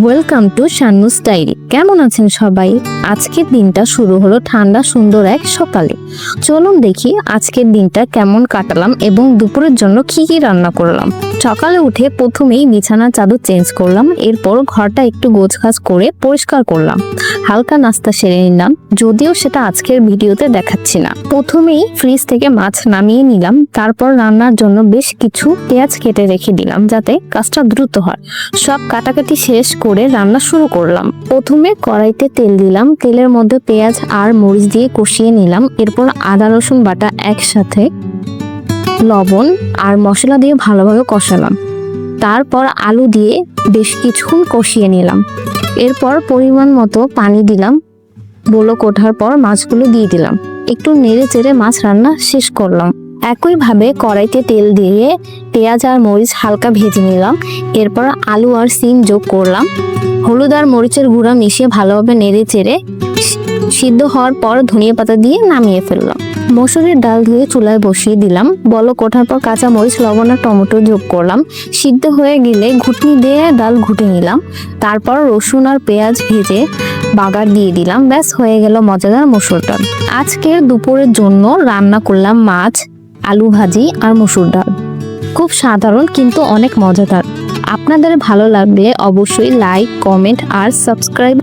Welcome to শান্নুস diary. কেমন আছেন সবাই? আজকের দিনটা শুরু হলো ঠান্ডা সুন্দর এক সকালে। চলুন দেখি আজকের দিনটা কেমন কাটালাম এবং দুপুরের জন্য কি কি রান্না করলাম। সকালে উঠে প্রথমেই বিছানার চাদর চেঞ্জ করলাম, এরপর ঘরটা একটু গোছগাছ করে পরিষ্কার করলাম। হালকা নাস্তা সেরে নিলাম, যদিও সেটা আজকের ভিডিওতে দেখাচ্ছি না। প্রথমেই ফ্রিজ থেকে মাছ নামিয়ে নিলাম, তারপর রান্নার জন্য বেশ কিছু পেঁয়াজ কেটে রেখে দিলাম যাতে কাজটা দ্রুত হয়। সব কাটাকাটি শেষ করে রান্না শুরু করলাম। প্রথমে কড়াইতে তেল দিলাম, তেলের মধ্যে পেঁয়াজ আর মরিচ দিয়ে কষিয়ে নিলাম। এরপর আদা রসুন বাটা একসাথে, লবণ আর মশলা দিয়ে ভালোভাবে কষালাম। তারপর আলু দিয়ে বেশ কিছুক্ষণ কষিয়ে নিলাম। এরপর পরিমাণ মতো পানি দিলাম। বলক ওঠার পর মাছগুলো দিয়ে দিলাম। একটু নেড়ে চেড়ে মাছ রান্না শেষ করলাম। একইভাবে কড়াইতে তেল দিয়ে পেঁয়াজ আর মরিচ হালকা ভেজে নিলাম। এরপর আলু আর সিম যোগ করলাম। হলুদ আর মরিচের গুঁড়া মিশিয়ে ভালোভাবে নেড়ে চেড়ে সিদ্ধ হওয়ার পর ধনিয়া পাতা দিয়ে নামিয়ে ফেললাম। মসুরের ডাল ধুয়ে চুলায় বসিয়ে দিলাম। বলক ওঠার পর কাঁচা মরিচ, লবণ আর টমেটো যোগ করলাম। সিদ্ধ হয়ে গেলে ঘুটনি দিয়ে ডাল ঘুটে নিলাম। তারপর রসুন আর পেঁয়াজ ভেজে বাগার দিয়ে দিলাম। ব্যাস হয়ে গেল মজাদার মসুর ডাল। আজকের দুপুরের জন্য রান্না করলাম মাছ, আলু ভাজি আর মসুর ডাল। খুব সাধারণ কিন্তু অনেক মজাদার। আপনাদের ভালো লাগলে অবশ্যই লাইক, কমেন্ট আর সাবস্ক্রাইব